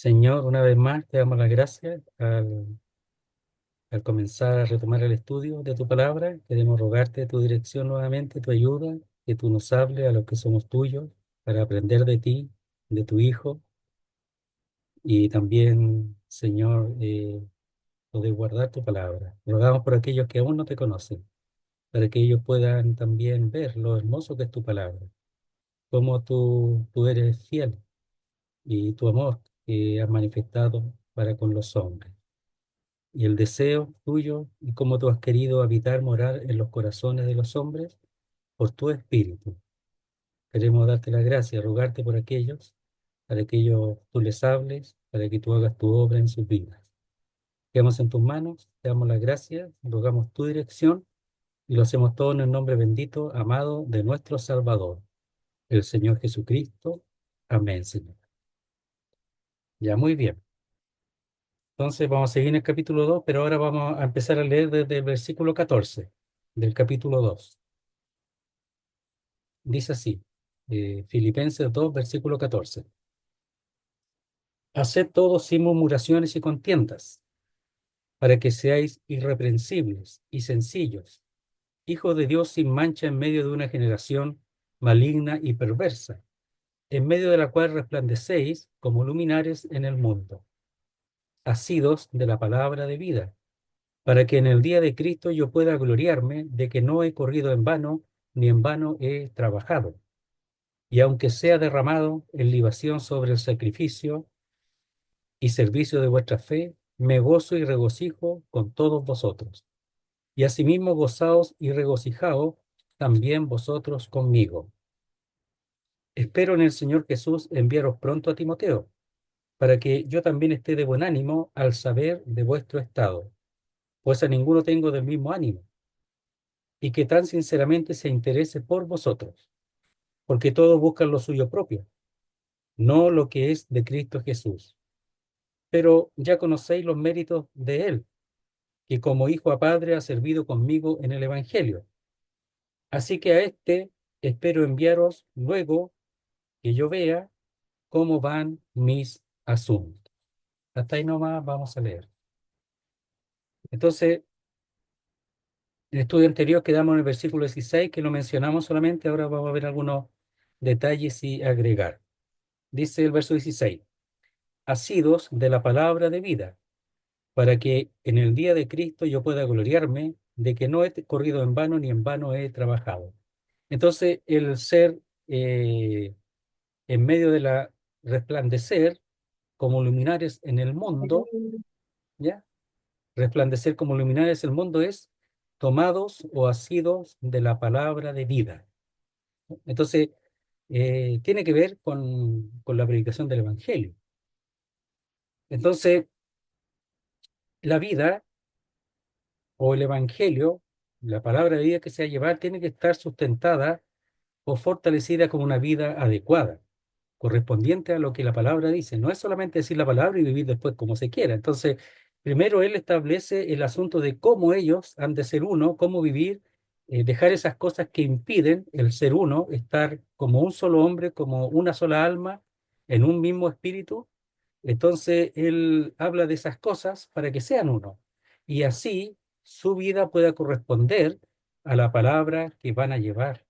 Señor, una vez más te damos las gracias al comenzar a retomar el estudio de tu palabra. Queremos rogarte tu dirección nuevamente, tu ayuda, que tú nos hables a los que somos tuyos para aprender de ti, de tu Hijo, y también, Señor, poder guardar tu palabra. Rogamos por aquellos que aún no te conocen, para que ellos puedan también ver lo hermoso que es tu palabra, cómo tú eres fiel y tu amor que has manifestado para con los hombres. Y el deseo tuyo y cómo tú has querido habitar, morar en los corazones de los hombres por tu espíritu. Queremos darte la gracia, rogarte por aquellos, para que ellos tú les hables, para que tú hagas tu obra en sus vidas. Quedamos en tus manos, te damos las gracias, rogamos tu dirección y lo hacemos todo en el nombre bendito, amado de nuestro Salvador, el Señor Jesucristo. Amén, Señor. Ya, muy bien. Entonces vamos a seguir en el capítulo 2, pero ahora vamos a empezar a leer desde el versículo 14 del capítulo 2. Dice así, Filipenses 2, versículo 14. Haced todo sin murmuraciones y contiendas, para que seáis irreprensibles y sencillos, hijos de Dios sin mancha en medio de una generación maligna y perversa, en medio de la cual resplandecéis como luminares en el mundo, asidos de la palabra de vida, para que en el día de Cristo yo pueda gloriarme de que no he corrido en vano, ni en vano he trabajado. Y aunque sea derramado en libación sobre el sacrificio y servicio de vuestra fe, me gozo y regocijo con todos vosotros. Y asimismo gozaos y regocijaos también vosotros conmigo. Espero en el Señor Jesús enviaros pronto a Timoteo, para que yo también esté de buen ánimo al saber de vuestro estado, pues a ninguno tengo del mismo ánimo, y que tan sinceramente se interese por vosotros, porque todos buscan lo suyo propio, no lo que es de Cristo Jesús. Pero ya conocéis los méritos de él, que como hijo a padre ha servido conmigo en el Evangelio. Así que a este espero enviaros luego que yo vea cómo van mis asuntos. Hasta ahí nomás vamos a leer. Entonces, en el estudio anterior quedamos en el versículo 16, que lo mencionamos solamente, ahora vamos a ver algunos detalles y agregar. Dice el verso 16, asidos de la palabra de vida, para que en el día de Cristo yo pueda gloriarme de que no he corrido en vano ni en vano he trabajado. Entonces, el ser en medio de la resplandecer como luminares en el mundo, ¿ya? Resplandecer como luminares en el mundo es tomados o asidos de la palabra de vida. Entonces, tiene que ver con la predicación del Evangelio. Entonces, la vida o el Evangelio, la palabra de vida que se va a llevar, tiene que estar sustentada o fortalecida como una vida adecuada, correspondiente a lo que la palabra dice. No es solamente decir la palabra y vivir después como se quiera. Entonces, primero él establece el asunto de cómo ellos han de ser uno, cómo vivir, dejar esas cosas que impiden el ser uno, estar como un solo hombre, como una sola alma, en un mismo espíritu. Entonces, él habla de esas cosas para que sean uno. Y así su vida pueda corresponder a la palabra que van a llevar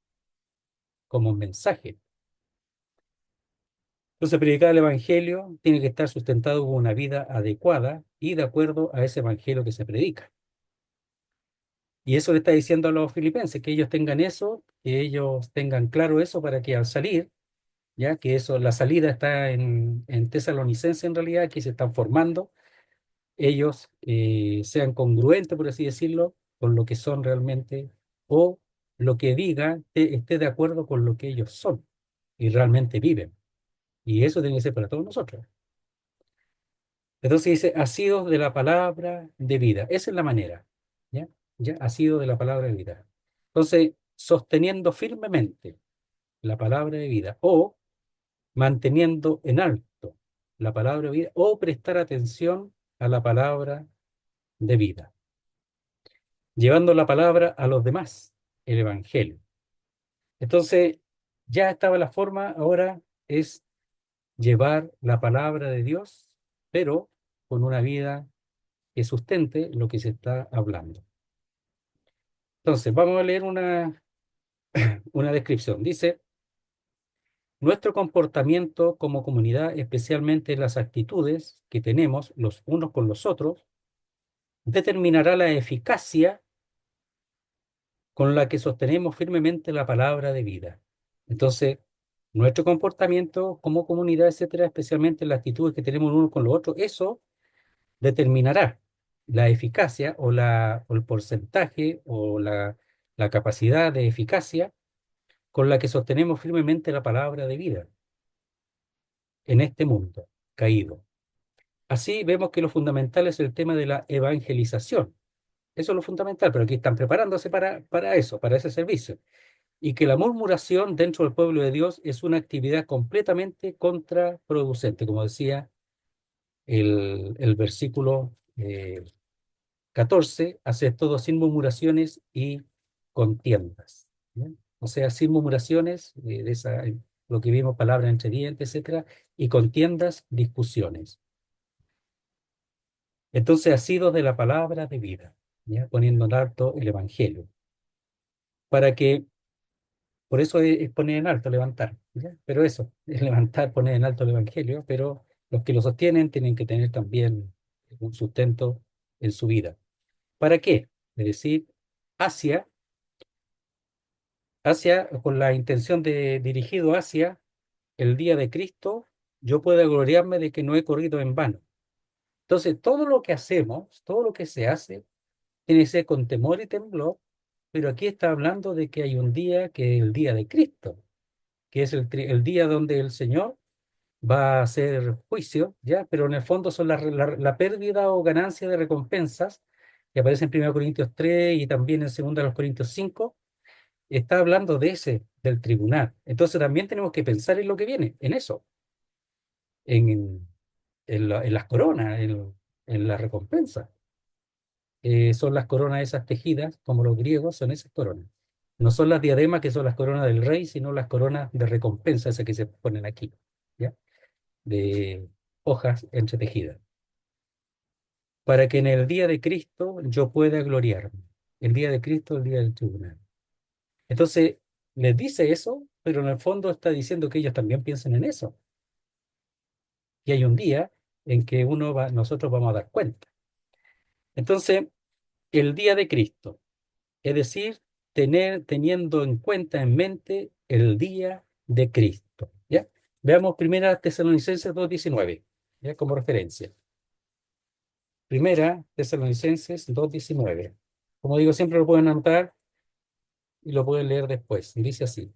como mensaje. Entonces, predicar el Evangelio tiene que estar sustentado con una vida adecuada y de acuerdo a ese Evangelio que se predica. Y eso le está diciendo a los filipenses, que ellos tengan eso, que ellos tengan claro eso para que al salir, ya que eso, la salida está en Tesalonicense en realidad, que se están formando, ellos sean congruentes, por así decirlo, con lo que son realmente, o lo que diga esté de acuerdo con lo que ellos son y realmente viven. Y eso tiene que ser para todos nosotros. Entonces dice, asidos de la palabra de vida. Esa es la manera, ¿ya? ¿Ya? Asidos de la palabra de vida. Entonces, sosteniendo firmemente la palabra de vida o manteniendo en alto la palabra de vida o prestar atención a la palabra de vida, llevando la palabra a los demás, el evangelio. Entonces, ya estaba la forma, ahora es llevar la palabra de Dios pero con una vida que sustente lo que se está hablando. Entonces, vamos a leer una descripción. Dice, nuestro comportamiento como comunidad, especialmente las actitudes que tenemos los unos con los otros, determinará la eficacia con la que sostenemos firmemente la palabra de vida. Entonces, nuestro comportamiento como comunidad, etcétera, especialmente las actitudes que tenemos unos con los otros, eso determinará la eficacia o el porcentaje la capacidad de eficacia con la que sostenemos firmemente la palabra de vida en este mundo caído. Así vemos que lo fundamental es el tema de la evangelización. Eso es lo fundamental, pero aquí están preparándose para eso, para ese servicio. Y que la murmuración dentro del pueblo de Dios es una actividad completamente contraproducente, como decía el versículo 14, hacer todo sin murmuraciones y contiendas. ¿Bien? O sea, sin murmuraciones, lo que vimos, palabras entre dientes, etcétera, y contiendas, discusiones. Entonces, asidos de la palabra de vida, ¿ya? Poniendo en alto el Evangelio, para que, por eso es poner en alto, levantar, ¿ya? Pero eso, es levantar, poner en alto el Evangelio, pero los que lo sostienen tienen que tener también un sustento en su vida. ¿Para qué? Es decir, hacia con la intención de dirigido hacia el día de Cristo, yo pueda gloriarme de que no he corrido en vano. Entonces, todo lo que hacemos, todo lo que se hace, tiene que ser con temor y temblor, pero aquí está hablando de que hay un día que es el día de Cristo, que es el día donde el Señor va a hacer juicio, ¿ya? Pero en el fondo son la pérdida o ganancia de recompensas, que aparece en 1 Corintios 3 y también en 2 Corintios 5, está hablando de del tribunal. Entonces también tenemos que pensar en lo que viene, en eso, en, en las coronas, en la recompensa. Son las coronas esas tejidas, como los griegos, son esas coronas. No son las diademas que son las coronas del rey, sino las coronas de recompensa, esas que se ponen aquí, ¿ya? De hojas entretejidas. Para que en el día de Cristo yo pueda gloriarme. El día de Cristo, el día del tribunal. Entonces, les dice eso, pero en el fondo está diciendo que ellos también piensen en eso. Y hay un día en que nosotros vamos a dar cuenta. Entonces, el día de Cristo, es decir, teniendo en cuenta, en mente, el día de Cristo. ¿Ya? Veamos Primera Tesalonicenses 2:19, ¿ya? Como referencia. Primera Tesalonicenses 2:19. Como digo, siempre lo pueden anotar y lo pueden leer después. Y dice así.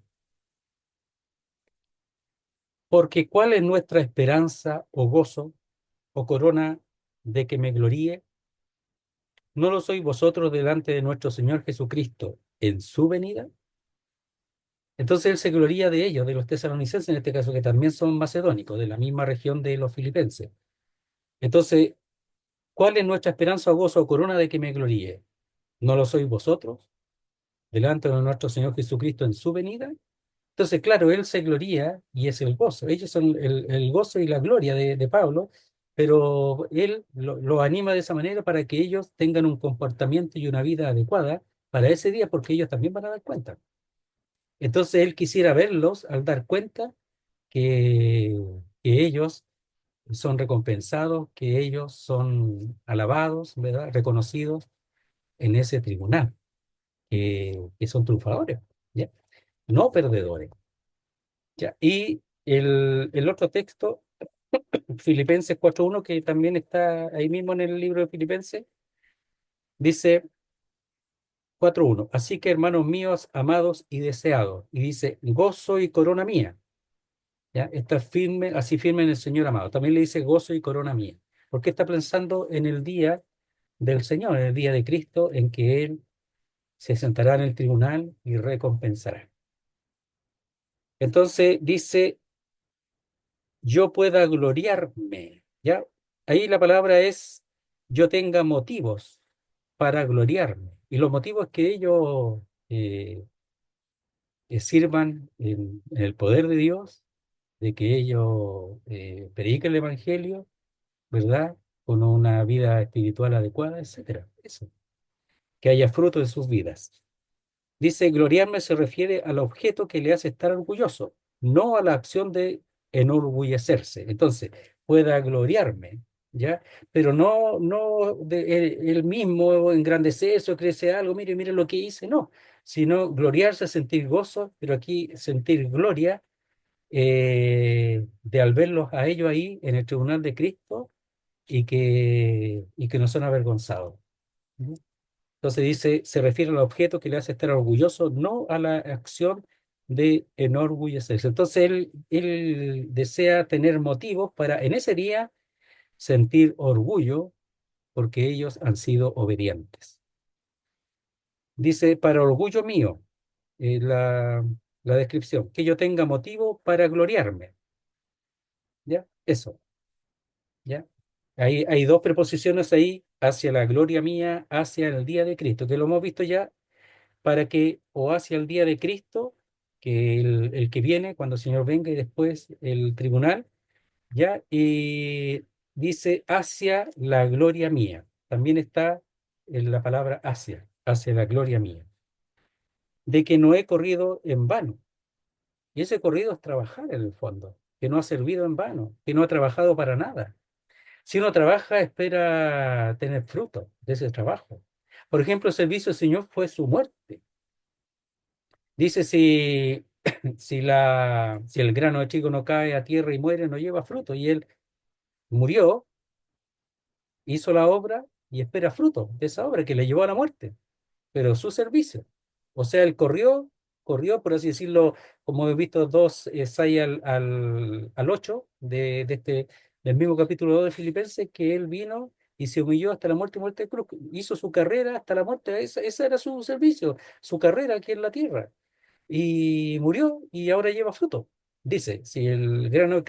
Porque ¿cuál es nuestra esperanza o gozo o corona de que me gloríe? ¿No lo sois vosotros delante de nuestro Señor Jesucristo en su venida? Entonces él se gloría de ellos, de los tesalonicenses en este caso, que también son macedónicos, de la misma región de los filipenses. Entonces, ¿cuál es nuestra esperanza o gozo o corona de que me gloríe? ¿No lo sois vosotros delante de nuestro Señor Jesucristo en su venida? Entonces, claro, él se gloría y es el gozo. Ellos son el gozo y la gloria de Pablo, pero él lo anima de esa manera para que ellos tengan un comportamiento y una vida adecuada para ese día, porque ellos también van a dar cuenta. Entonces, él quisiera verlos al dar cuenta que, que ellos son recompensados, que ellos son alabados, ¿verdad? Reconocidos en ese tribunal, que son triunfadores, ¿ya? No perdedores. Ya. Y el otro texto, Filipenses 4:1, que también está ahí mismo en el libro de Filipenses, dice 4:1, así que hermanos míos, amados y deseados, y dice, gozo y corona mía, ¿ya? Está firme, así firme en el Señor amado. También le dice gozo y corona mía, porque está pensando en el día del Señor, en el día de Cristo, en que Él se sentará en el tribunal y recompensará. Entonces dice, yo pueda gloriarme, ¿ya? Ahí la palabra es, yo tenga motivos para gloriarme. Y los motivos que ellos sirvan en el poder de Dios, de que ellos prediquen el Evangelio ¿verdad? Con una vida espiritual adecuada, etcétera. Eso, que haya fruto en sus vidas. Dice, gloriarme se refiere al objeto que le hace estar orgulloso, no a la acción de enorgullecerse. Entonces, pueda gloriarme, ¿ya? Pero no de él mismo engrandecerse o creerse algo, mire, mire lo que hice, no, sino gloriarse, sentir gozo, pero aquí sentir gloria de al verlos a ellos ahí en el tribunal de Cristo y que no son avergonzados. Entonces dice, se refiere al objeto que le hace estar orgulloso, no a la acción de enorgullecerse. Entonces él desea tener motivos para en ese día sentir orgullo porque ellos han sido obedientes. Dice, para orgullo mío, la descripción, que yo tenga motivo para gloriarme. ¿Ya? Eso, ¿ya? Hay dos preposiciones ahí, hacia la gloria mía, hacia el día de Cristo, que lo hemos visto ya para que, o hacia el día de Cristo, que el que viene, cuando el Señor venga y después el tribunal, ya, y dice hacia la gloria mía. También está en la palabra hacia la gloria mía, de que no he corrido en vano. Y ese corrido es trabajar en el fondo, que no ha servido en vano, que no ha trabajado para nada. Si uno trabaja, espera tener fruto de ese trabajo. Por ejemplo, el servicio del Señor fue su muerte. Dice, si el grano de trigo no cae a tierra y muere, no lleva fruto. Y él murió, hizo la obra y espera fruto de esa obra que le llevó a la muerte, pero su servicio. O sea, él corrió, por así decirlo, como he visto dos, 6 al 8 del mismo capítulo 2 de Filipenses, que él vino y se humilló hasta la muerte y muerte de cruz. Hizo su carrera hasta la muerte, ese era su servicio, su carrera aquí en la tierra y murió y ahora lleva fruto. Dice, si el grano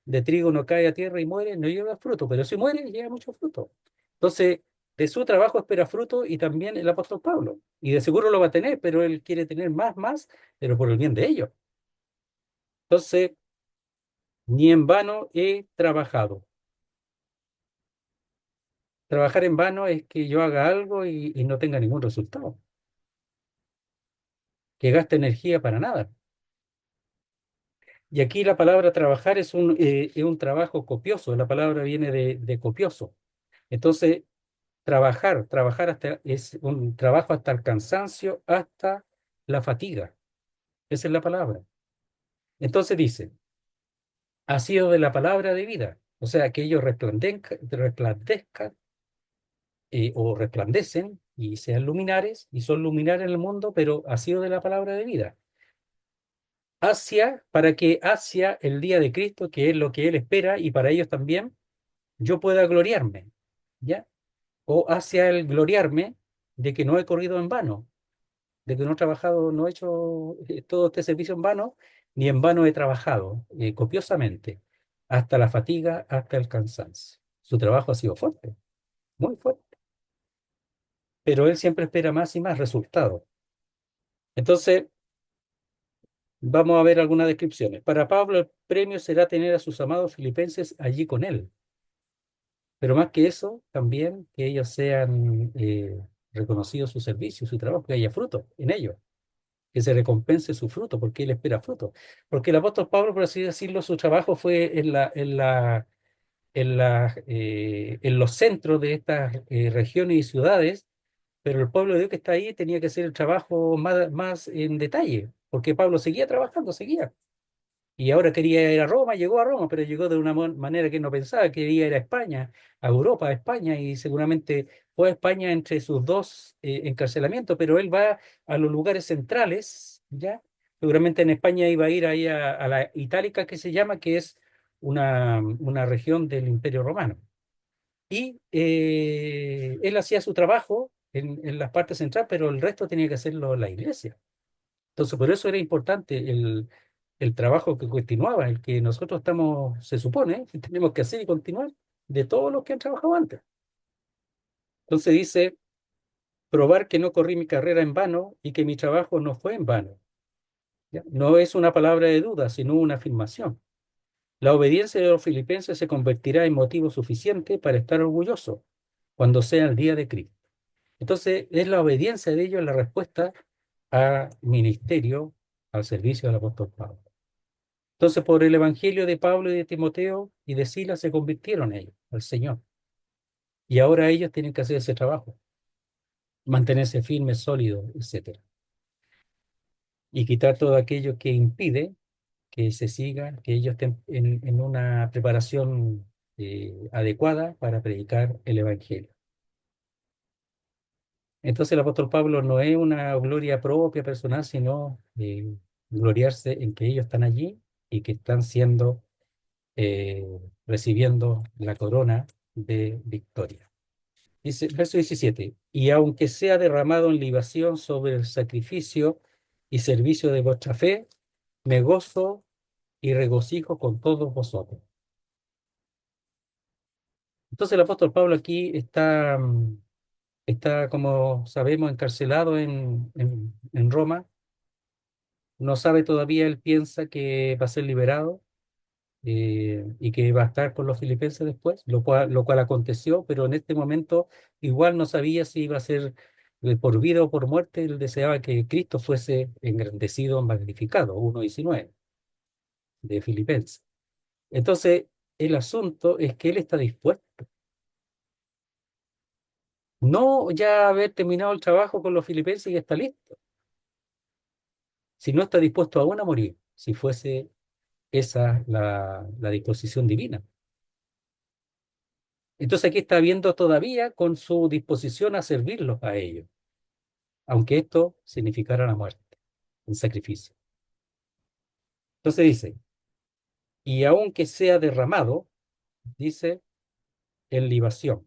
de trigo no cae a tierra y muere, no lleva fruto, pero si muere, lleva mucho fruto. Entonces, de su trabajo espera fruto y también el apóstol Pablo. Y de seguro lo va a tener, pero él quiere tener más, pero por el bien de ellos. Entonces, ni en vano he trabajado. Trabajar en vano es que yo haga algo y no tenga ningún resultado, que gaste energía para nada. Y aquí la palabra trabajar es un trabajo copioso, la palabra viene de copioso. Entonces, trabajar hasta, es un trabajo hasta el cansancio, hasta la fatiga. Esa es la palabra. Entonces dice, ha sido de la palabra de vida, o sea, que ellos resplandezcan o resplandecen y sean luminares, y son luminares en el mundo, pero ha sido de la palabra de vida. Para que hacia el día de Cristo, que es lo que Él espera, y para ellos también, yo pueda gloriarme, ¿ya? O hacia el gloriarme de que no he corrido en vano, de que no he trabajado, no he hecho todo este servicio en vano, ni en vano he trabajado copiosamente, hasta la fatiga, hasta el cansancio. Su trabajo ha sido fuerte, muy fuerte, pero él siempre espera más y más resultados. Entonces, vamos a ver algunas descripciones. Para Pablo, el premio será tener a sus amados filipenses allí con él. Pero más que eso, también que ellos sean reconocidos su servicio, su trabajo, que haya fruto en ellos, que se recompense su fruto, porque él espera fruto. Porque el apóstol Pablo, por así decirlo, su trabajo fue en los centros de estas regiones y ciudades, pero el pueblo de Dios que está ahí tenía que hacer el trabajo más en detalle, porque Pablo seguía trabajando, seguía. Y ahora quería ir a Roma, llegó a Roma, pero llegó de una manera que no pensaba, quería ir a España, a Europa, a España, y seguramente fue a España entre sus dos encarcelamientos, pero él va a los lugares centrales, ¿ya? Seguramente en España iba a ir ahí a la Itálica, que se llama, que es una región del Imperio Romano. Y él hacía su trabajo en la parte central, pero el resto tenía que hacerlo la iglesia. Entonces, por eso era importante el trabajo que continuaba, el que nosotros estamos, se supone, que tenemos que hacer y continuar de todos los que han trabajado antes. Entonces dice, probar que no corrí mi carrera en vano y que mi trabajo no fue en vano. ¿Ya? No es una palabra de duda, sino una afirmación. La obediencia de los filipenses se convertirá en motivo suficiente para estar orgulloso cuando sea el día de Cristo. Entonces, es la obediencia de ellos la respuesta al ministerio, al servicio del apóstol Pablo. Entonces, por el evangelio de Pablo y de Timoteo y de Silas se convirtieron ellos al Señor. Y ahora ellos tienen que hacer ese trabajo, mantenerse firmes, sólidos, etcétera. Y quitar todo aquello que impide que se siga, que ellos estén en una preparación adecuada para predicar el evangelio. Entonces el apóstol Pablo no es una gloria propia personal, sino gloriarse en que ellos están allí y que están siendo, eh, recibiendo la corona de victoria. Dice, verso 17, y aunque sea derramado en libación sobre el sacrificio y servicio de vuestra fe, me gozo y regocijo con todos vosotros. Entonces el apóstol Pablo aquí está, como sabemos, encarcelado en Roma. No sabe todavía, él piensa que va a ser liberado y que va a estar con los filipenses después, lo cual aconteció, pero en este momento igual no sabía si iba a ser por vida o por muerte. Él deseaba que Cristo fuese engrandecido, magnificado, 1:19 de Filipenses. Entonces, el asunto es que él está dispuesto, no ya haber terminado el trabajo con los filipenses y está listo, sino está dispuesto aún a morir, si fuese esa la disposición divina. Entonces aquí está viendo todavía con su disposición a servirlos a ellos, aunque esto significara la muerte, un sacrificio. Entonces dice, y aunque sea derramado, dice, en libación.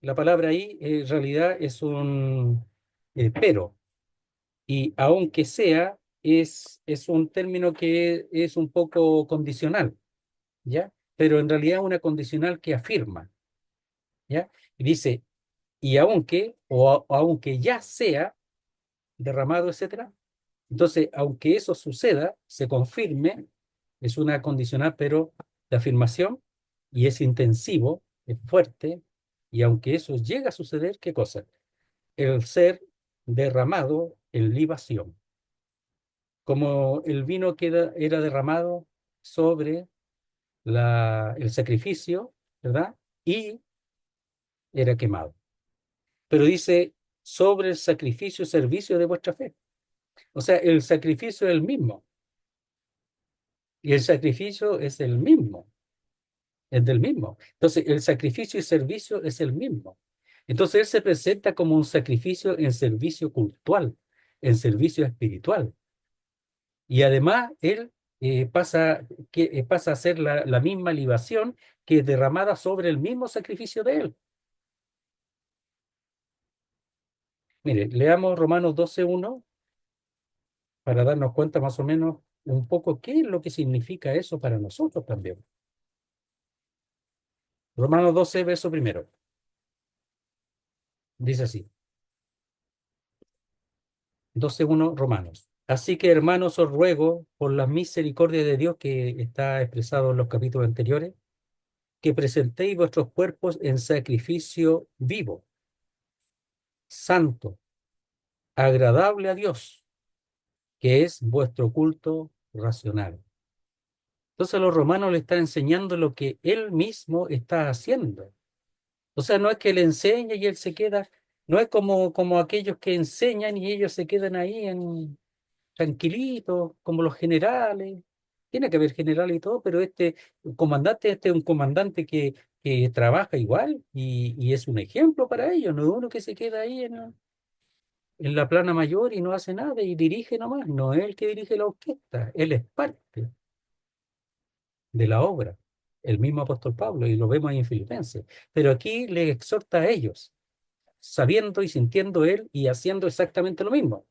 La palabra ahí en realidad es un pero, y aunque sea es un término que es un poco condicional, ¿ya? Pero en realidad es una condicional que afirma, ¿ya? Y dice, y aunque, o aunque ya sea derramado, etcétera. Entonces, aunque eso suceda, se confirme, es una condicional, pero de afirmación, y es intensivo, es fuerte, y aunque eso llega a suceder, ¿qué cosa? El ser derramado en libación, como el vino que era derramado sobre el sacrificio, ¿verdad? Y era quemado. Pero dice, sobre el sacrificio y servicio de vuestra fe. O sea, el sacrificio es el mismo, y el sacrificio es el mismo, es del mismo. Entonces, el sacrificio y servicio es el mismo. Entonces, él se presenta como un sacrificio en servicio cultural, en servicio espiritual. Y además, él pasa a ser la misma libación que es derramada sobre el mismo sacrificio de él. Mire, leamos Romanos 12:1 para darnos cuenta más o menos un poco qué es lo que significa eso para nosotros también. Romanos 12, verso primero. Dice así, 12:1 Romanos. Así que, hermanos, os ruego, por la misericordia de Dios que está expresado en los capítulos anteriores, que presentéis vuestros cuerpos en sacrificio vivo, santo, agradable a Dios, que es vuestro culto racional. Entonces a los romanos le está enseñando lo que él mismo está haciendo. O sea, no es que le enseñe y él se queda, no es como aquellos que enseñan y ellos se quedan ahí tranquilitos, como los generales. Tiene que haber general y todo, pero este es un comandante que trabaja igual y es un ejemplo para ellos. No es uno que se queda ahí en la plana mayor y no hace nada y dirige nomás. No es el que dirige la orquesta, él es parte de la obra, el mismo apóstol Pablo, y lo vemos ahí en Filipenses. Pero aquí le exhorta a ellos, sabiendo y sintiendo él y haciendo exactamente lo mismo.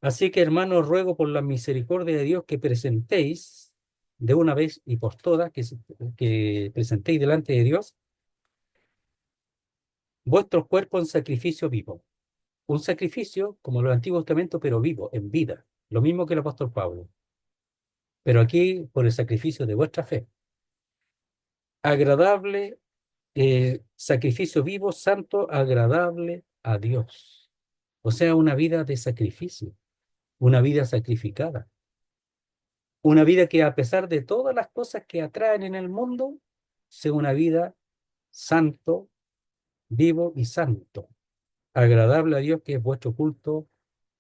Así que, hermanos, ruego por la misericordia de Dios que presentéis de una vez y por todas, que presentéis delante de Dios vuestros cuerpos en sacrificio vivo. Un sacrificio como el Antiguo Testamento, pero vivo, en vida. Lo mismo que el apóstol Pablo. pero aquí por el sacrificio de vuestra fe. Agradable, sacrificio vivo, santo, agradable a Dios. O sea, una vida de sacrificio, una vida sacrificada, una vida que a pesar de todas las cosas que atraen en el mundo, sea una vida santo, vivo y santo, agradable a Dios, que es vuestro culto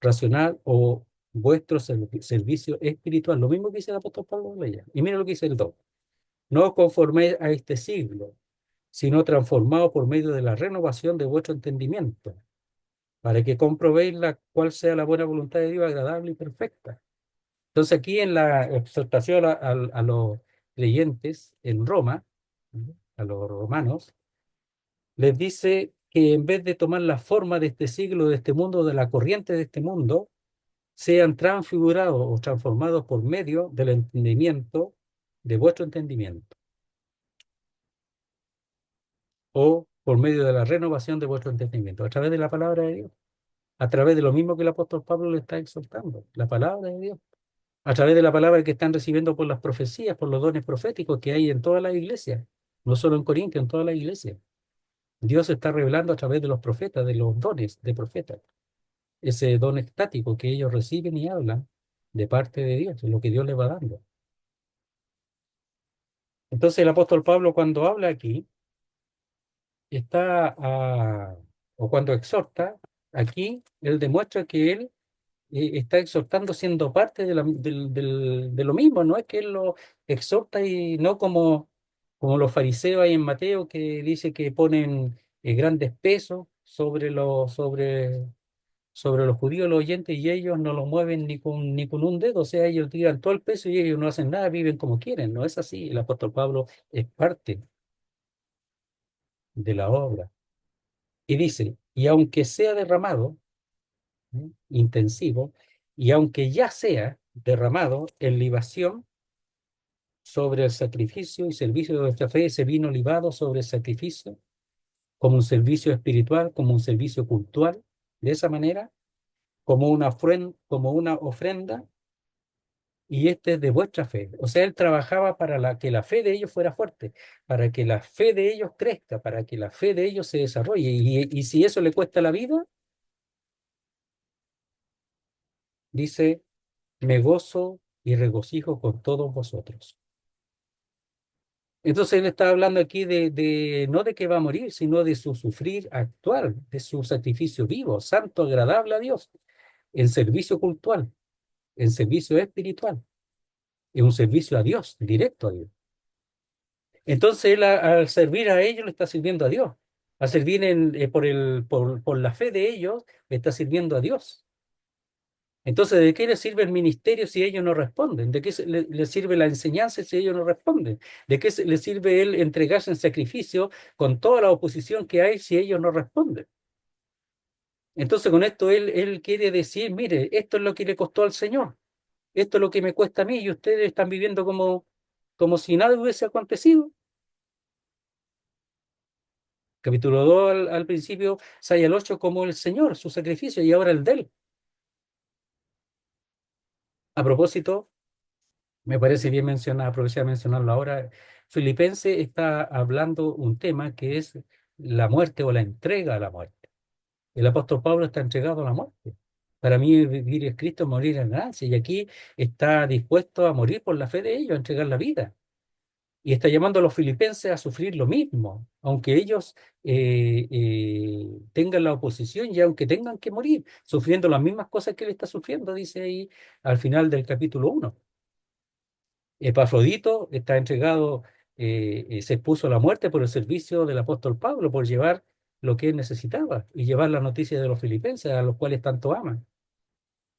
racional o vuestro servicio espiritual. Lo mismo que dice el apóstol Pablo en ella. Y mira lo que dice el 2. No os conforméis a este siglo, sino transformados por medio de la renovación de vuestro entendimiento, para que comprobéis cuál sea la buena voluntad de Dios, agradable y perfecta. Entonces aquí en la exhortación a los creyentes en Roma, a los romanos, les dice que en vez de tomar la forma de este siglo, de este mundo, de la corriente de este mundo, sean transfigurados o transformados por medio del entendimiento, de vuestro entendimiento, o por medio de la renovación de vuestro entendimiento, a través de la palabra de Dios, a través de lo mismo que el apóstol Pablo le está exhortando, la palabra de Dios, a través de la palabra que están recibiendo por las profecías, por los dones proféticos que hay en toda la iglesia, no solo en Corinto, en toda la iglesia. Dios se está revelando a través de los profetas, de los dones de profetas, ese don estático que ellos reciben y hablan de parte de Dios, es lo que Dios les va dando. Entonces el apóstol Pablo cuando habla aquí, está, o cuando exhorta, aquí, él demuestra que él está exhortando siendo parte de lo mismo, no es que él lo exhorta y no como los fariseos ahí en Mateo que dice que ponen grandes pesos sobre los judíos, los oyentes, y ellos no lo mueven ni con un dedo, o sea, ellos tiran todo el peso y ellos no hacen nada, viven como quieren, no es así, el apóstol Pablo es parte de la obra. Y dice, y aunque sea derramado, intensivo, y aunque ya sea derramado en libación sobre el sacrificio y servicio de nuestra fe, ese vino libado sobre el sacrificio, como un servicio espiritual, como un servicio cultural, de esa manera, como una ofrenda, y este es de vuestra fe. O sea, él trabajaba para que la fe de ellos fuera fuerte, para que la fe de ellos crezca, para que la fe de ellos se desarrolle. Y si eso le cuesta la vida, dice, me gozo y regocijo con todos vosotros. Entonces él está hablando aquí no de que va a morir, sino de su sufrir actual, de su sacrificio vivo, santo, agradable a Dios, en servicio cultural, en servicio espiritual, en un servicio a Dios, directo a Dios. Entonces él al servir a ellos le está sirviendo a Dios. Al servir por la fe de ellos, le está sirviendo a Dios. Entonces, ¿de qué le sirve el ministerio si ellos no responden? ¿De qué le sirve la enseñanza si ellos no responden? ¿De qué le sirve él entregarse en sacrificio con toda la oposición que hay si ellos no responden? Entonces, con esto él quiere decir, mire, esto es lo que le costó al Señor, esto es lo que me cuesta a mí y ustedes están viviendo como si nada hubiese acontecido. Capítulo 2 al principio, 6 al 8, como el Señor, su sacrificio y ahora el de él. A propósito, me parece bien mencionar, aprovechar de mencionarlo ahora. Filipenses está hablando un tema que es la muerte o la entrega a la muerte. El apóstol Pablo está entregado a la muerte. Para mí vivir es Cristo, morir es ganancia. Y aquí está dispuesto a morir por la fe de ellos, a entregar la vida. Y está llamando a los filipenses a sufrir lo mismo, aunque ellos tengan la oposición y aunque tengan que morir, sufriendo las mismas cosas que él está sufriendo, dice ahí al final del capítulo 1. Epafrodito está entregado, se expuso a la muerte por el servicio del apóstol Pablo, por llevar lo que él necesitaba y llevar la noticia de los filipenses, a los cuales tanto aman.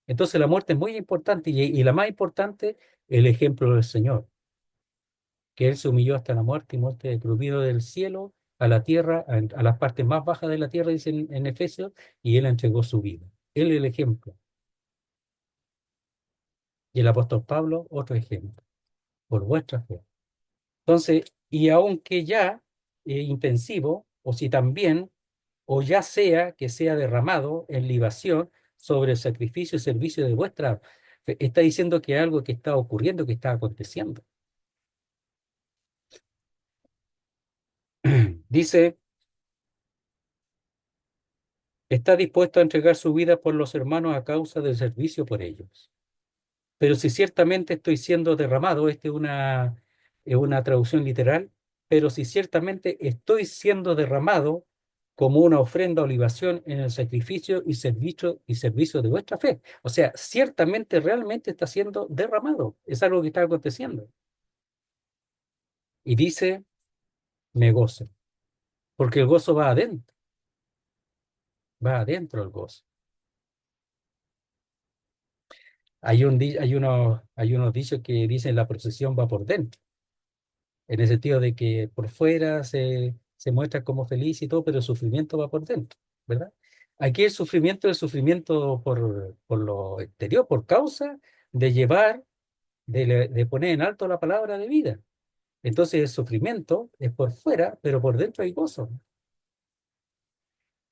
Entonces la muerte es muy importante y la más importante, el ejemplo del Señor, que él se humilló hasta la muerte y muerte de cruz, vino del cielo a la tierra, a las partes más bajas de la tierra, dice en Efesios, y él entregó su vida. Él es el ejemplo. Y el apóstol Pablo, otro ejemplo, por vuestra fe. Entonces, y aunque ya intensivo, o si también, o ya sea que sea derramado en libación sobre el sacrificio y servicio de vuestra Está diciendo que algo que está ocurriendo, que está aconteciendo. Dice, está dispuesto a entregar su vida por los hermanos a causa del servicio por ellos. Pero si ciertamente estoy siendo derramado, esta es una traducción literal, pero si ciertamente estoy siendo derramado como una ofrenda o libación en el sacrificio y servicio de vuestra fe. O sea, ciertamente realmente está siendo derramado. Es algo que está aconteciendo. Y dice, me gozo, porque el gozo va adentro el gozo. Hay unos dichos que dicen la procesión va por dentro, en el sentido de que por fuera se muestra como feliz y todo, pero el sufrimiento va por dentro, ¿verdad? Aquí el sufrimiento es el sufrimiento por lo exterior, por causa de llevar, de poner en alto la palabra de vida. Entonces el sufrimiento es por fuera, pero por dentro hay gozo.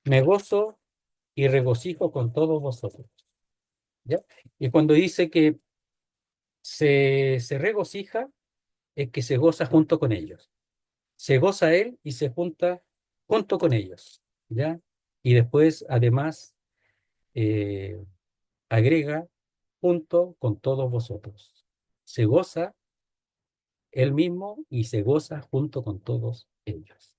Me gozo y regocijo con todos vosotros, ¿ya? Y cuando dice que se regocija, es que se goza junto con ellos. Se goza él y se junta junto con ellos, ¿ya? Y después, además, eh, agrega junto con todos vosotros. Se goza él mismo y se goza junto con todos ellos.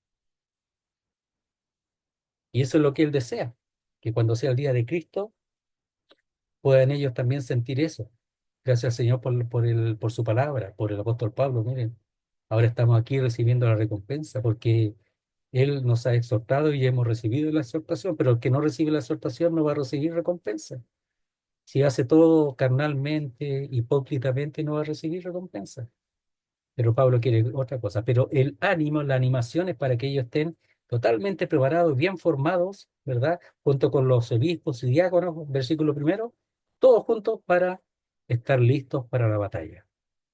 Y eso es lo que él desea, que cuando sea el día de Cristo puedan ellos también sentir eso. Gracias al Señor por su palabra, por el apóstol Pablo. Miren, ahora estamos aquí recibiendo la recompensa porque Él nos ha exhortado y hemos recibido la exhortación, pero el que no recibe la exhortación no va a recibir recompensa. Si hace todo carnalmente, hipócritamente, no va a recibir recompensa. Pero Pablo quiere otra cosa. Pero el ánimo, la animación es para que ellos estén totalmente preparados, bien formados, ¿verdad? Junto con los obispos y diáconos, versículo primero, todos juntos para estar listos para la batalla,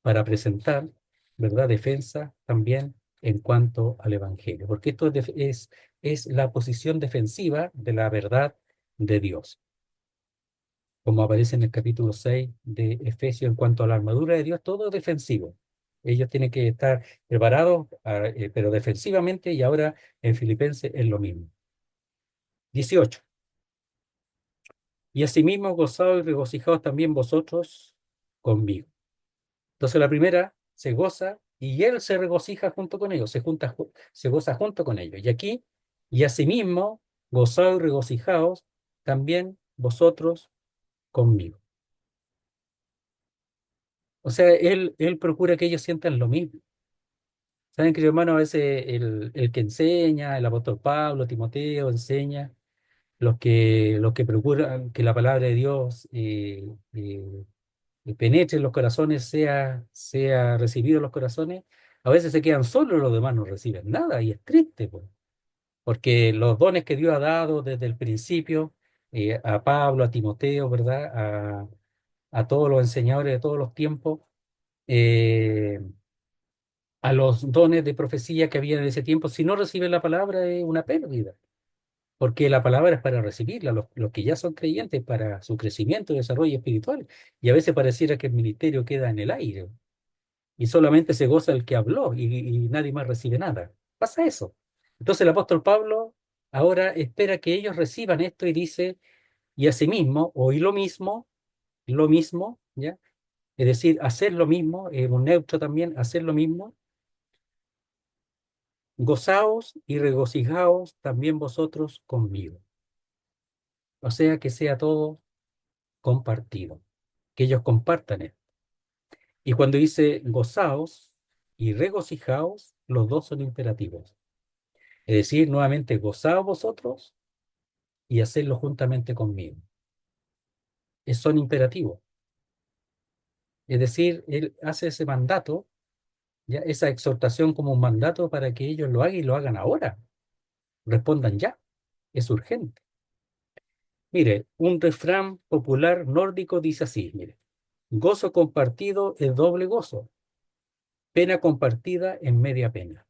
para presentar, ¿verdad? Defensa también en cuanto al Evangelio, porque esto es la posición defensiva de la verdad de Dios, como aparece en el capítulo 6 de Efesios en cuanto a la armadura de Dios, todo defensivo. Ellos tienen que estar preparados, pero defensivamente, y ahora en Filipenses es lo mismo. 18. Y asimismo gozados y regocijados también vosotros conmigo. Entonces la primera se goza y él se regocija junto con ellos, se goza junto con ellos. Y aquí, y asimismo, gozados y regocijados también vosotros conmigo. O sea, él procura que ellos sientan lo mismo. Saben, querido hermano, a veces el que enseña, el apóstol Pablo, Timoteo, enseña, los que procuran que la palabra de Dios penetre en los corazones, sea recibido en los corazones, a veces se quedan solos, los demás no reciben nada, y es triste, pues, porque los dones que Dios ha dado desde el principio, a Pablo, a Timoteo, ¿verdad? A todos los enseñadores de todos los tiempos, eh, a los dones de profecía que había en ese tiempo, si no reciben la palabra es una pérdida, porque la palabra es para recibirla, los que ya son creyentes, para su crecimiento y desarrollo espiritual, y a veces pareciera que el ministerio queda en el aire, y solamente se goza el que habló, y nadie más recibe nada. Pasa eso. Entonces el apóstol Pablo ahora espera que ellos reciban esto y dice, y asimismo, oír lo mismo, ¿ya? Es decir, hacer lo mismo, un neutro también, hacer lo mismo. Gozaos y regocijaos también vosotros conmigo. O sea, que sea todo compartido, que ellos compartan esto. Y cuando dice gozaos y regocijaos, los dos son imperativos. Es decir, nuevamente, gozaos vosotros y hacedlo juntamente conmigo. Son imperativos. Es decir, él hace ese mandato, ya, esa exhortación como un mandato para que ellos lo hagan y lo hagan ahora. Respondan ya. Es urgente. Mire, un refrán popular nórdico dice así, mire, gozo compartido es doble gozo, pena compartida es media pena.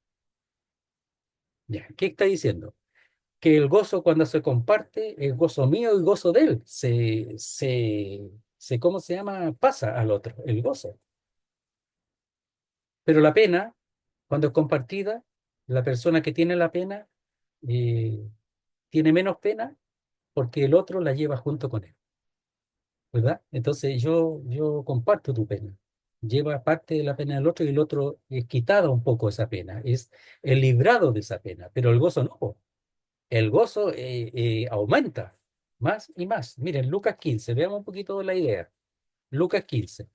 Ya, ¿qué está diciendo? Que el gozo cuando se comparte es gozo mío y gozo de él. ¿cómo se llama? Pasa al otro, el gozo. Pero la pena, cuando es compartida, la persona que tiene la pena eh, tiene menos pena porque el otro la lleva junto con él, ¿verdad? Entonces yo comparto tu pena. Lleva parte de la pena del otro y el otro es quitado un poco esa pena, es el librado de esa pena, pero el gozo no. El gozo aumenta más y más. Miren, Lucas 15, veamos un poquito la idea. Lucas 15,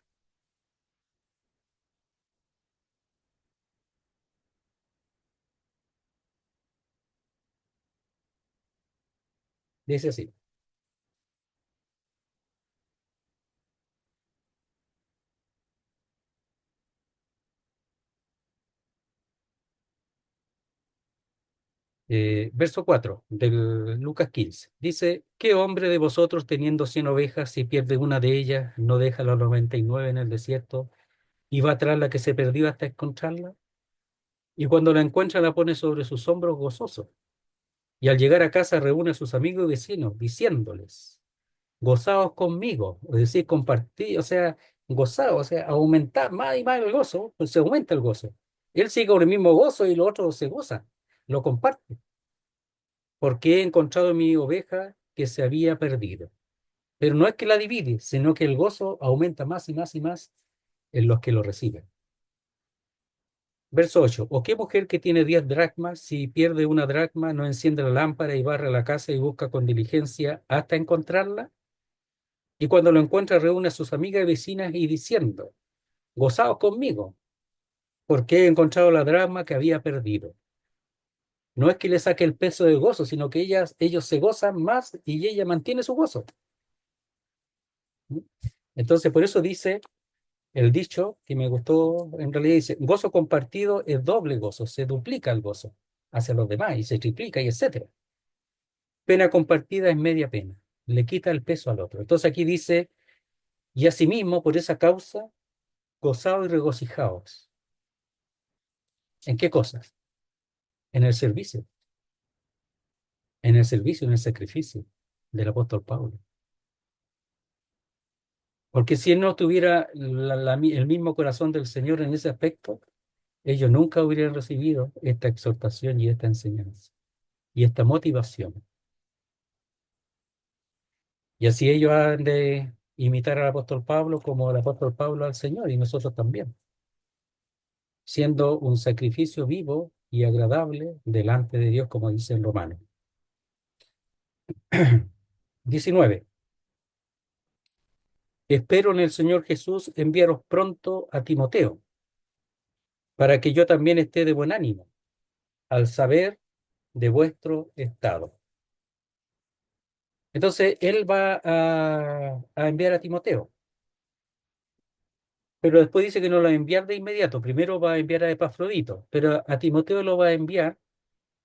dice así. Verso 4 del Lucas 15. Dice, ¿qué hombre de vosotros teniendo 100 ovejas, si pierde una de ellas, no deja las 99 en el desierto y va tras la que se perdió hasta encontrarla? Y cuando la encuentra la pone sobre sus hombros gozoso. Y al llegar a casa reúne a sus amigos y vecinos, diciéndoles, gozaos conmigo, es decir, compartir, o sea, gozaos, o sea, aumentar más y más el gozo, pues se aumenta el gozo. Él sigue con el mismo gozo y los otros se gozan, lo comparte, porque he encontrado mi oveja que se había perdido. Pero no es que la divide, sino que el gozo aumenta más y más y más en los que lo reciben. Verso 8. ¿O qué mujer que tiene 10 dracmas, si pierde una dracma, no enciende la lámpara y barre la casa y busca con diligencia hasta encontrarla? Y cuando lo encuentra, reúne a sus amigas y vecinas y diciendo, gozaos conmigo, porque he encontrado la dracma que había perdido. No es que le saque el peso del gozo, sino que ellos se gozan más y ella mantiene su gozo. Entonces, por eso dice el dicho que me gustó, en realidad dice, gozo compartido es doble gozo, se duplica el gozo hacia los demás y se triplica y etcétera. Pena compartida es media pena, le quita el peso al otro. Entonces aquí dice, y asimismo, por esa causa, gozaos y regocijaos. ¿En qué cosas? En el servicio, en el servicio, en el sacrificio del apóstol Pablo. Porque si él no tuviera el mismo corazón del Señor en ese aspecto, ellos nunca hubieran recibido esta exhortación y esta enseñanza y esta motivación. Y así ellos han de imitar al apóstol Pablo como el apóstol Pablo al Señor y nosotros también, siendo un sacrificio vivo y agradable delante de Dios, como dice en Romanos. 19. Espero en el Señor Jesús enviaros pronto a Timoteo, para que yo también esté de buen ánimo, al saber de vuestro estado. Entonces, él va a enviar a Timoteo, pero después dice que no lo va a enviar de inmediato. Primero va a enviar a Epafrodito, pero a Timoteo lo va a enviar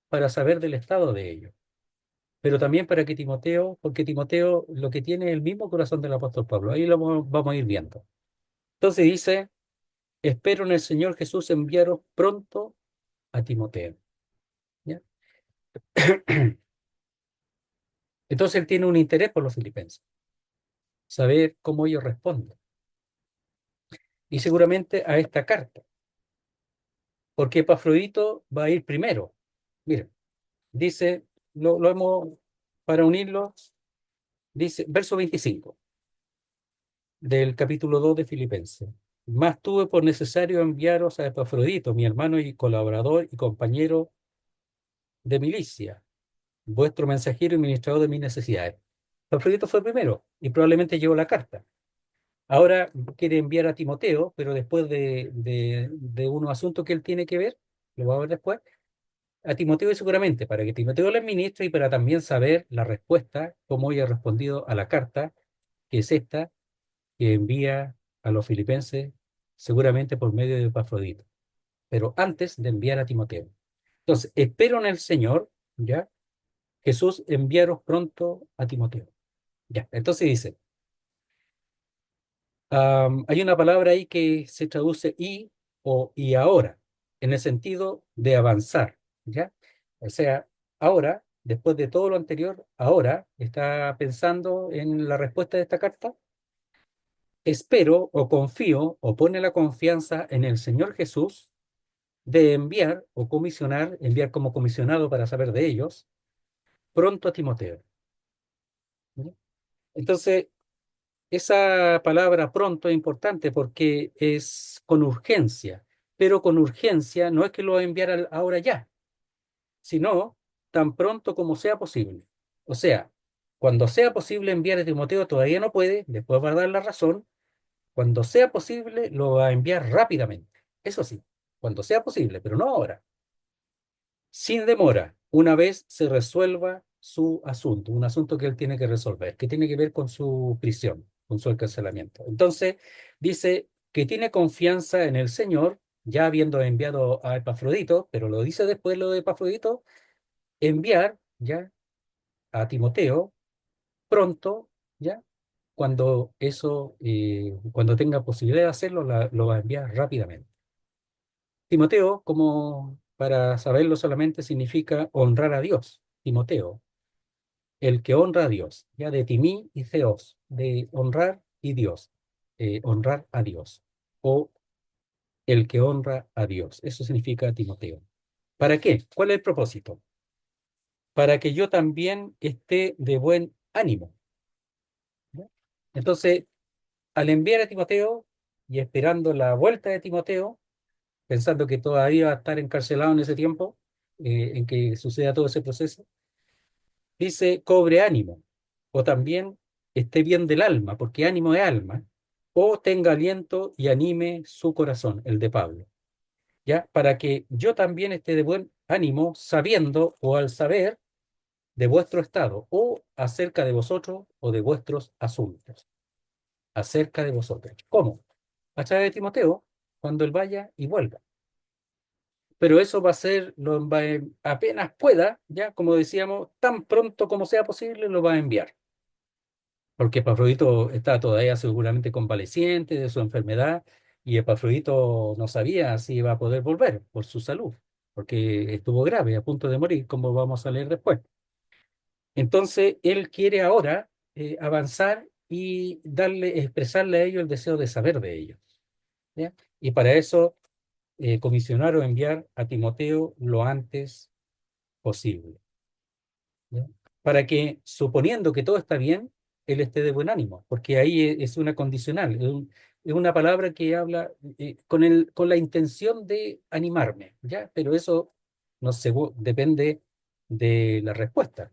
para saber del estado de ellos. Pero también para que Timoteo, porque Timoteo lo que tiene es el mismo corazón del apóstol Pablo. Ahí lo vamos a ir viendo. Entonces dice, espero en el Señor Jesús enviaros pronto a Timoteo. ¿Ya? Entonces él tiene un interés por los filipenses, saber cómo ellos responden. Y seguramente a esta carta, porque Epafrodito va a ir primero. Miren, dice, lo hemos, para unirlo, dice, verso 25 del capítulo 2 de Filipenses. Más tuve por necesario enviaros a Epafrodito, mi hermano y colaborador y compañero de milicia, vuestro mensajero y ministrador de mis necesidades. Epafrodito fue primero y probablemente llevó la carta. Ahora quiere enviar a Timoteo, pero después de unos asuntos que él tiene que ver, lo va a ver después, a Timoteo y seguramente para que Timoteo le ministre y para también saber la respuesta, cómo ella ha respondido a la carta, que es esta, que envía a los filipenses, seguramente por medio de Epafrodito, pero antes de enviar a Timoteo. Entonces, espero en el Señor, ¿ya? Jesús, enviaros pronto a Timoteo. Ya, entonces dice, hay una palabra ahí que se traduce y o y ahora, en el sentido de avanzar, ¿ya? O sea, ahora, después de todo lo anterior, ahora está pensando en la respuesta de esta carta espero o confío o pone la confianza en el Señor Jesús de enviar o comisionar, enviar como comisionado para saber de ellos, pronto a Timoteo. ¿Ya? Entonces, esa palabra pronto es importante porque es con urgencia, pero con urgencia no es que lo va a enviar ahora ya, sino tan pronto como sea posible. O sea, cuando sea posible enviar a Timoteo, todavía no puede, después va a dar la razón, cuando sea posible lo va a enviar rápidamente. Eso sí, cuando sea posible, pero no ahora. Sin demora, una vez se resuelva su asunto, un asunto que él tiene que resolver, que tiene que ver con su prisión, con su encarcelamiento. Entonces, dice que tiene confianza en el Señor, ya habiendo enviado a Epafrodito, pero lo dice después lo de Epafrodito, enviar ya a Timoteo pronto, ya, cuando eso, cuando tenga posibilidad de hacerlo, lo va a enviar rápidamente. Timoteo, como para saberlo solamente, significa honrar a Dios. Timoteo, el que honra a Dios, ya de timí y theos, de honrar y Dios, honrar a Dios, o el que honra a Dios. Eso significa Timoteo. ¿Para qué? ¿Cuál es el propósito? Para que yo también esté de buen ánimo. ¿Ya? Entonces, al enviar a Timoteo y esperando la vuelta de Timoteo, pensando que todavía va a estar encarcelado en ese tiempo, en que suceda todo ese proceso, dice cobre ánimo, o también esté bien del alma, porque ánimo es alma, o tenga aliento y anime su corazón, el de Pablo, ¿ya? Para que yo también esté de buen ánimo, sabiendo o al saber de vuestro estado, o acerca de vosotros o de vuestros asuntos, acerca de vosotros. ¿Cómo? A través de Timoteo, cuando él vaya y vuelva. Pero eso va a ser, apenas pueda, ya como decíamos, tan pronto como sea posible, lo va a enviar. Porque Epafrodito está todavía seguramente convaleciente de su enfermedad y Epafrodito no sabía si iba a poder volver por su salud, porque estuvo grave, a punto de morir, como vamos a leer después. Entonces, él quiere ahora avanzar y expresarle a ellos el deseo de saber de ellos, ¿ya? Y para eso comisionar o enviar a Timoteo lo antes posible, ¿ya? Para que, suponiendo que todo está bien, él esté de buen ánimo, porque ahí es una condicional, es una palabra que habla con la intención de animarme, ¿ya? Pero eso no depende de la respuesta.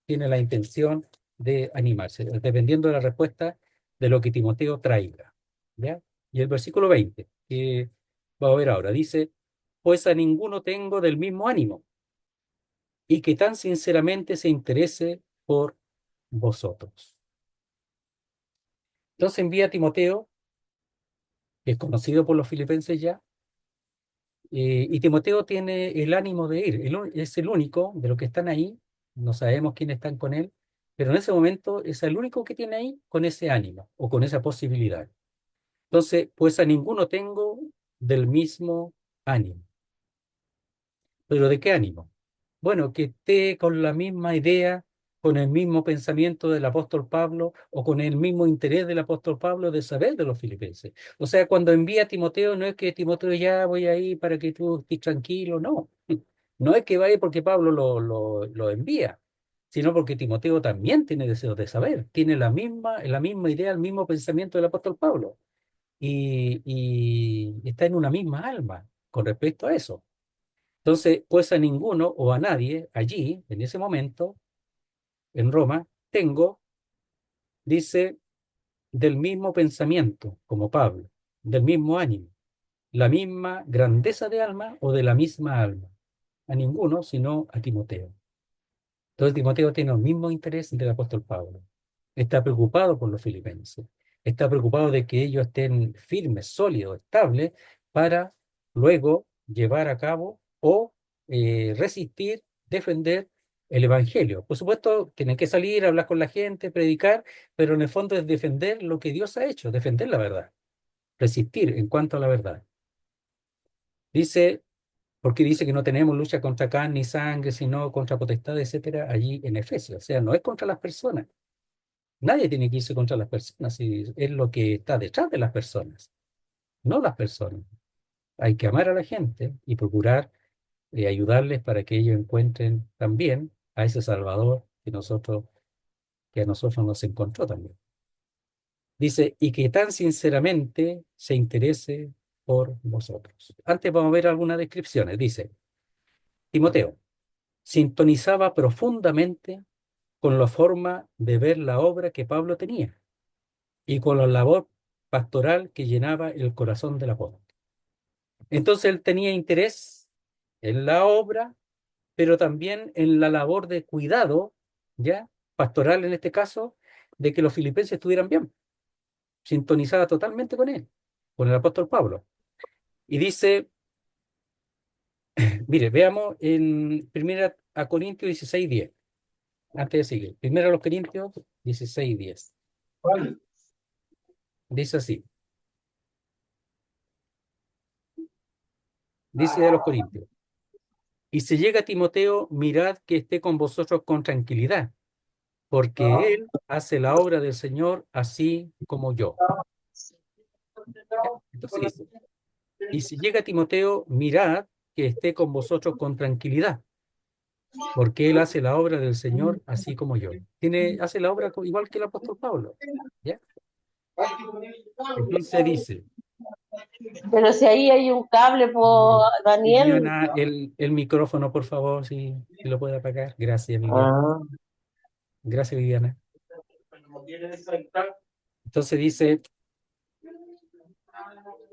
Tiene la intención de animarse, dependiendo de la respuesta de lo que Timoteo traiga, ¿ya? Y el versículo 20 que va a ver ahora, dice, pues a ninguno tengo del mismo ánimo y que tan sinceramente se interese por vosotros. Entonces envía a Timoteo, que es conocido por los filipenses ya, y Timoteo tiene el ánimo de ir. Es el único de los que están ahí, no sabemos quiénes están con él, pero en ese momento es el único que tiene ahí con ese ánimo o con esa posibilidad. Entonces, pues a ninguno tengo del mismo ánimo. ¿Pero de qué ánimo? Bueno, que esté con la misma idea, con el mismo pensamiento del apóstol Pablo o con el mismo interés del apóstol Pablo de saber de los filipenses. O sea, cuando envía a Timoteo, no es que Timoteo ya voy ahí para que tú estés tranquilo, no. No es que vaya porque Pablo lo envía, sino porque Timoteo también tiene deseos de saber, tiene la misma idea, el mismo pensamiento del apóstol Pablo y está en una misma alma con respecto a eso. Entonces, pues a ninguno o a nadie allí, en ese momento, en Roma, tengo, dice, del mismo pensamiento, como Pablo, del mismo ánimo, la misma grandeza de alma o de la misma alma. A ninguno, sino a Timoteo. Entonces, Timoteo tiene el mismo interés del apóstol Pablo. Está preocupado por los filipenses. Está preocupado de que ellos estén firmes, sólidos, estables, para luego llevar a cabo o resistir, defender el evangelio. Por supuesto, tienen que salir, hablar con la gente, predicar, pero en el fondo es defender lo que Dios ha hecho, defender la verdad, resistir en cuanto a la verdad. Dice, porque dice que no tenemos lucha contra carne y sangre, sino contra potestades, etcétera, allí en Efesios. O sea, no es contra las personas, Nadie tiene que irse contra las personas, y es lo que está detrás de las personas, no las personas. Hay que amar a la gente y procurar ayudarles para que ellos encuentren también a ese Salvador que a nosotros nos encontró también. Dice, y que tan sinceramente se interese por vosotros. Antes vamos a ver algunas descripciones. Dice, Timoteo, sintonizaba profundamente con la forma de ver la obra que Pablo tenía y con la labor pastoral que llenaba el corazón del apóstol. Entonces él tenía interés en la obra, pero también en la labor de cuidado, ya, pastoral en este caso, de que los filipenses estuvieran bien, sintonizada totalmente con él, con el apóstol Pablo. Y dice, mire, veamos en 1 Corintios 16:10, antes de seguir. 1 Corintios 16:10. Dice así, dice de los Corintios, y si llega Timoteo, mirad que esté con vosotros con tranquilidad, porque él hace la obra del Señor así como yo. ¿Ya? Entonces dice, y si llega Timoteo, mirad que esté con vosotros con tranquilidad, porque él hace la obra del Señor así como yo. Hace la obra igual que el apóstol Pablo. ¿Ya? Entonces dice, Pero si ahí hay un cable, por Daniel. Viviana, el micrófono, por favor, si lo puede apagar. Gracias, Viviana. Ah, Gracias, Viviana. Entonces dice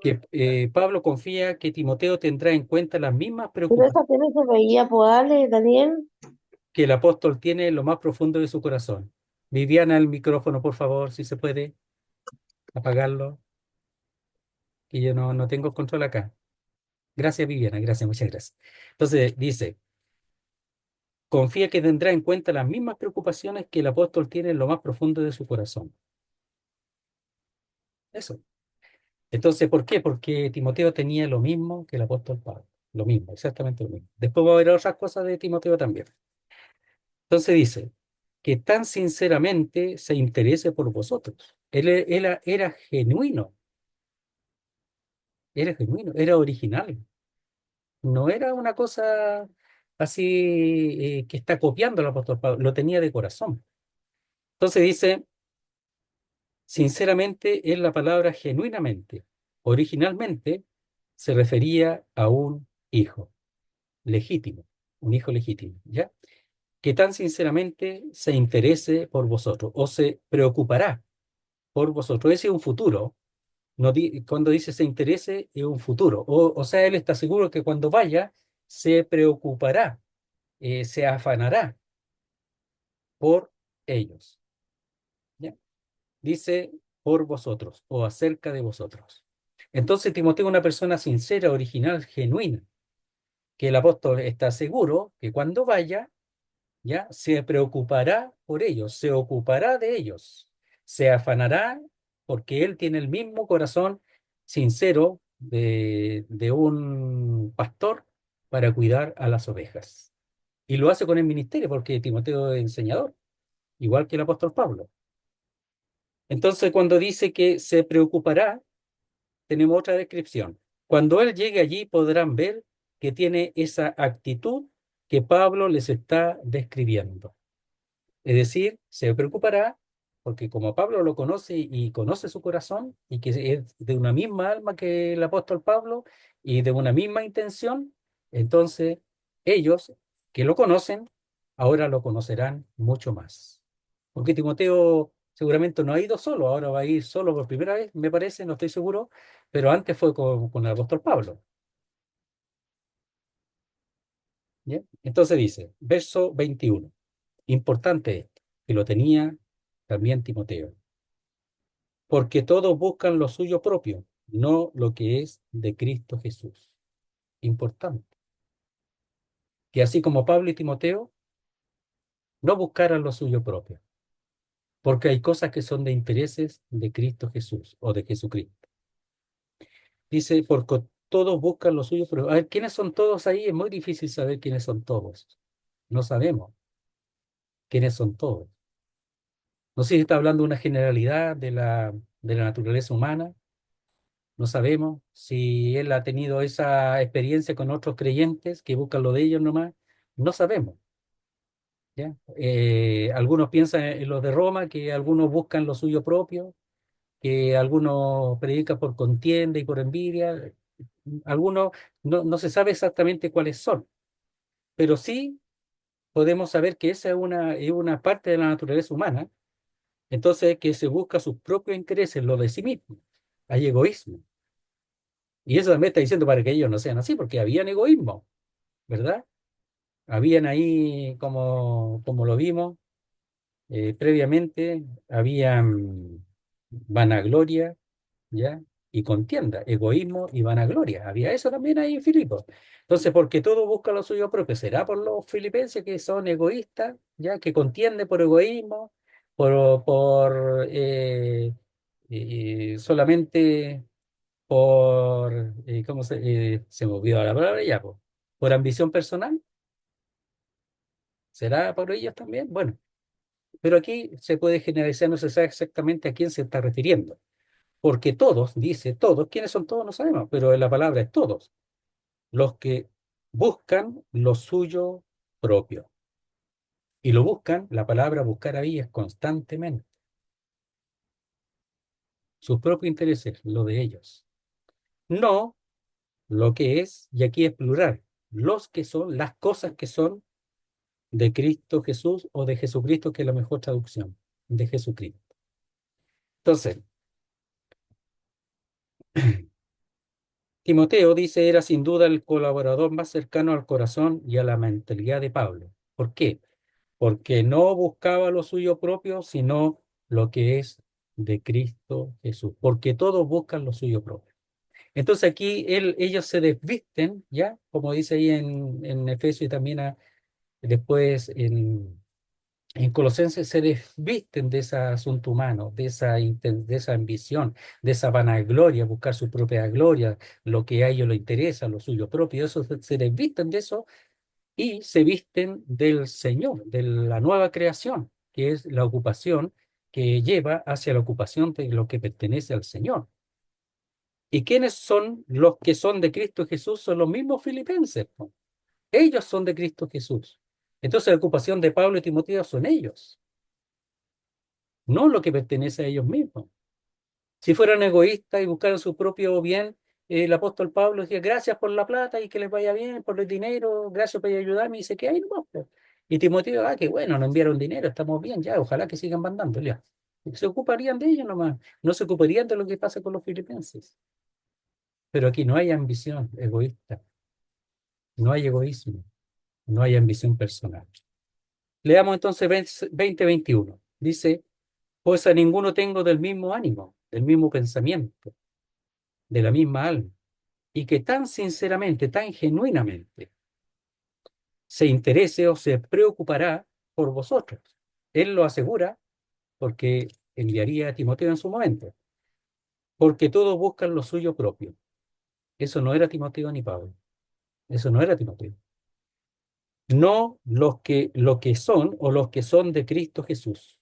que Pablo confía que Timoteo tendrá en cuenta las mismas pero esa preocupaciones tele se veía, pues dale, Daniel. que el apóstol tiene en lo más profundo de su corazón. Viviana, el micrófono, por favor, si se puede apagarlo, que yo no tengo control acá. Gracias, Viviana, gracias, muchas gracias. Entonces dice, confía que tendrá en cuenta las mismas preocupaciones que el apóstol tiene en lo más profundo de su corazón. Eso. Entonces, ¿por qué? Porque Timoteo tenía lo mismo que el apóstol Pablo. Lo mismo, exactamente lo mismo. Después va a haber otras cosas de Timoteo también. Entonces dice, que tan sinceramente se interese por vosotros. Él era genuino, era original. No era una cosa así que está copiando el apóstol Pablo, lo tenía de corazón. Entonces dice, sinceramente es la palabra genuinamente. Originalmente se refería a un hijo legítimo, un hijo legítimo, ¿ya? Que tan sinceramente se interese por vosotros o se preocupará por vosotros. Ese es un futuro. No cuando dice se interese, es un futuro. O sea, él está seguro que cuando vaya, se preocupará, se afanará por ellos. ¿Ya? Dice por vosotros o acerca de vosotros. Entonces Timoteo es una persona sincera, original, genuina, que el apóstol está seguro que cuando vaya, ya se preocupará por ellos, se ocupará de ellos, se afanará porque él tiene el mismo corazón sincero de un pastor para cuidar a las ovejas. Y lo hace con el ministerio porque Timoteo es enseñador, igual que el apóstol Pablo. Entonces, cuando dice que se preocupará, tenemos otra descripción. Cuando él llegue allí podrán ver que tiene esa actitud que Pablo les está describiendo. Es decir, se preocupará porque como Pablo lo conoce y conoce su corazón y que es de una misma alma que el apóstol Pablo y de una misma intención, entonces ellos que lo conocen, ahora lo conocerán mucho más. Porque Timoteo seguramente no ha ido solo, ahora va a ir solo por primera vez, me parece, no estoy seguro, pero antes fue con el apóstol Pablo. ¿Ya? Entonces dice, verso 21. Importante esto, que lo tenía también Timoteo. Porque todos buscan lo suyo propio, no lo que es de Cristo Jesús. Importante. Que así como Pablo y Timoteo no buscaran lo suyo propio, porque hay cosas que son de intereses de Cristo Jesús o de Jesucristo. Dice, porque todos buscan lo suyo propio. A ver, ¿quiénes son todos ahí? Es muy difícil saber quiénes son todos. No sabemos quiénes son todos. No sé si está hablando de una generalidad de la naturaleza humana. No sabemos si él ha tenido esa experiencia con otros creyentes que buscan lo de ellos nomás. No sabemos, ¿ya? Algunos piensan en los de Roma, que algunos buscan lo suyo propio, que algunos predican por contienda y por envidia. Algunos no se sabe exactamente cuáles son, pero sí podemos saber que esa es una parte de la naturaleza humana. Entonces, que se busca sus propios intereses, lo de sí mismo. Hay egoísmo. Y eso también está diciendo para que ellos no sean así, porque habían egoísmo, ¿verdad? Habían ahí, como lo vimos previamente, habían vanagloria, ¿ya? Y contienda, egoísmo y vanagloria. Había eso también ahí en Filipos. Entonces, porque todo busca lo suyo propio, ¿será por los filipenses que son egoístas, ¿ya? Que contienden por egoísmo, solamente ¿cómo se me olvidó la palabra ya, po? Por ambición personal? ¿Será por ellos también? Bueno, pero aquí se puede generalizar, no se sabe exactamente a quién se está refiriendo, porque todos, dice todos, ¿quiénes son todos? No sabemos, pero la palabra es todos, los que buscan lo suyo propio. Y lo buscan, la palabra buscar ahí es constantemente, sus propios intereses, lo de ellos. No lo que es, y aquí es plural, los que son, las cosas que son de Cristo Jesús o de Jesucristo, que es la mejor traducción, de Jesucristo. Entonces, Timoteo dice, era sin duda el colaborador más cercano al corazón y a la mentalidad de Pablo. ¿Por qué? Porque no buscaba lo suyo propio, sino lo que es de Cristo Jesús, porque todos buscan lo suyo propio. Entonces aquí ellos se desvisten, ¿ya? Como dice ahí en Efesios y también después en Colosenses, se desvisten de ese asunto humano, de esa ambición, de esa vanagloria, buscar su propia gloria, lo que a ellos les interesa, lo suyo propio. Eso se desvisten de eso y se visten del Señor, de la nueva creación, que es la ocupación que lleva hacia la ocupación de lo que pertenece al Señor. ¿Y quiénes son los que son de Cristo Jesús? Son los mismos filipenses, po. Ellos son de Cristo Jesús. Entonces la ocupación de Pablo y Timoteo son ellos, no lo que pertenece a ellos mismos. Si fueran egoístas y buscaran su propio bien, el apóstol Pablo decía, gracias por la plata y que les vaya bien, por el dinero, gracias por ayudarme, y dice que hay nomás, po. Y Timoteo, qué bueno, nos enviaron dinero, estamos bien, ya, ojalá que sigan mandando, ya. Se ocuparían de ellos nomás, no se ocuparían de lo que pasa con los filipenses. Pero aquí no hay ambición egoísta, no hay egoísmo, no hay ambición personal. Leamos entonces 20:21. Dice, pues a ninguno tengo del mismo ánimo, del mismo pensamiento, de la misma alma, y que tan sinceramente, tan genuinamente se interese o se preocupará por vosotros. Él lo asegura porque enviaría a Timoteo en su momento, porque todos buscan lo suyo propio. Eso no era Timoteo ni Pablo, eso no era Timoteo. No lo que son o los que son de Cristo Jesús.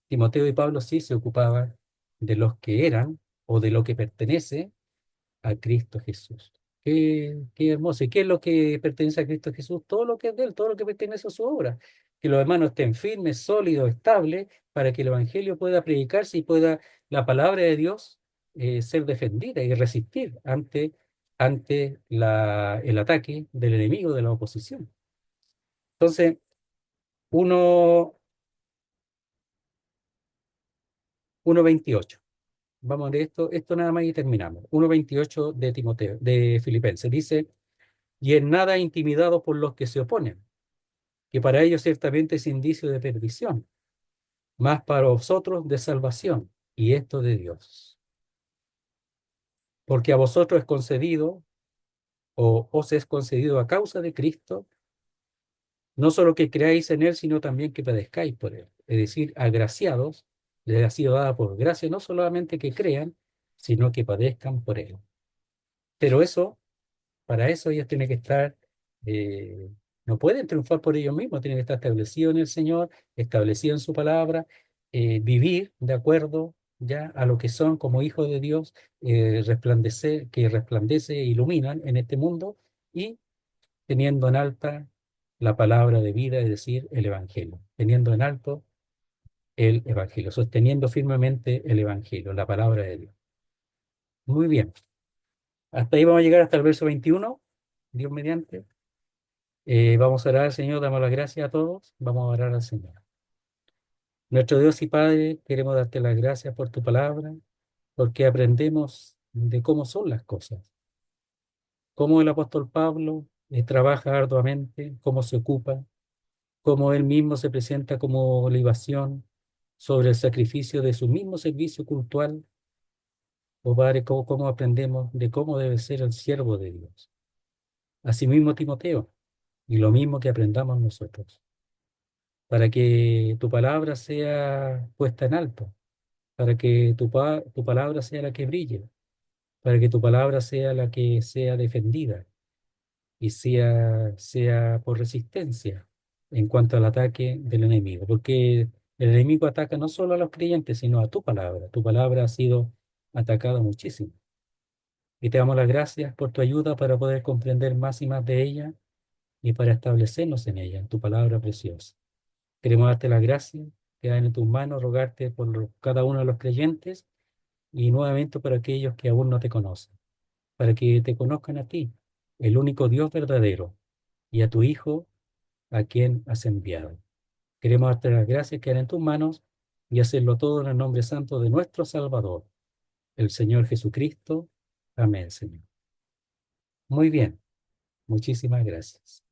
Timoteo y Pablo sí se ocupaban de los que eran o de lo que pertenece a Cristo Jesús. Qué hermoso. ¿Y qué es lo que pertenece a Cristo Jesús? Todo lo que es de Él, todo lo que pertenece a su obra. Que los hermanos estén firmes, sólidos, estables, para que el Evangelio pueda predicarse y pueda la palabra de Dios ser defendida y resistir ante el ataque del enemigo de la oposición. Entonces, uno 1:28. Vamos a ver esto nada más y terminamos. 1:28 de Timoteo, de Filipenses. Dice, y en nada intimidados por los que se oponen, que para ellos ciertamente es indicio de perdición, mas para vosotros de salvación, y esto de Dios. Porque a vosotros es concedido, o os es concedido a causa de Cristo, no solo que creáis en Él, sino también que padezcáis por Él. Es decir, agraciados, les ha sido dada por gracia, no solamente que crean, sino que padezcan por Él. Pero para eso ellos tienen que estar No pueden triunfar por ellos mismos, tienen que estar establecidos en el Señor, establecidos en su palabra, vivir de acuerdo ya a lo que son como hijos de Dios, resplandecer, que resplandece e iluminan en este mundo y teniendo en alta la palabra de vida, es decir, el Evangelio, teniendo en alto el Evangelio, sosteniendo firmemente el Evangelio, la palabra de Dios. Muy bien, hasta ahí vamos a llegar hasta el verso 21, Dios mediante. Vamos a orar al Señor, damos las gracias a todos, vamos a orar al Señor. Nuestro Dios y Padre, queremos darte las gracias por tu palabra, porque aprendemos de cómo son las cosas, cómo el apóstol Pablo trabaja arduamente, cómo se ocupa, cómo él mismo se presenta como libación sobre el sacrificio de su mismo servicio cultural. Oh Padre, cómo aprendemos de cómo debe ser el siervo de Dios. Asimismo Timoteo, y lo mismo que aprendamos nosotros, para que tu palabra sea puesta en alto, para que tu palabra sea la que brille, para que tu palabra sea la que sea defendida y sea por resistencia en cuanto al ataque del enemigo, porque el enemigo ataca no solo a los creyentes, sino a tu palabra. Tu palabra ha sido atacada muchísimo. Y te damos las gracias por tu ayuda para poder comprender más y más de ella y para establecernos en ella, en tu palabra preciosa. Queremos darte las gracias, quedar en tus manos, rogarte por cada uno de los creyentes y nuevamente por aquellos que aún no te conocen, para que te conozcan a ti, el único Dios verdadero, y a tu Hijo, a quien has enviado. Queremos darte las gracias, quedar en tus manos y hacerlo todo en el nombre santo de nuestro Salvador, el Señor Jesucristo. Amén, Señor. Muy bien, muchísimas gracias.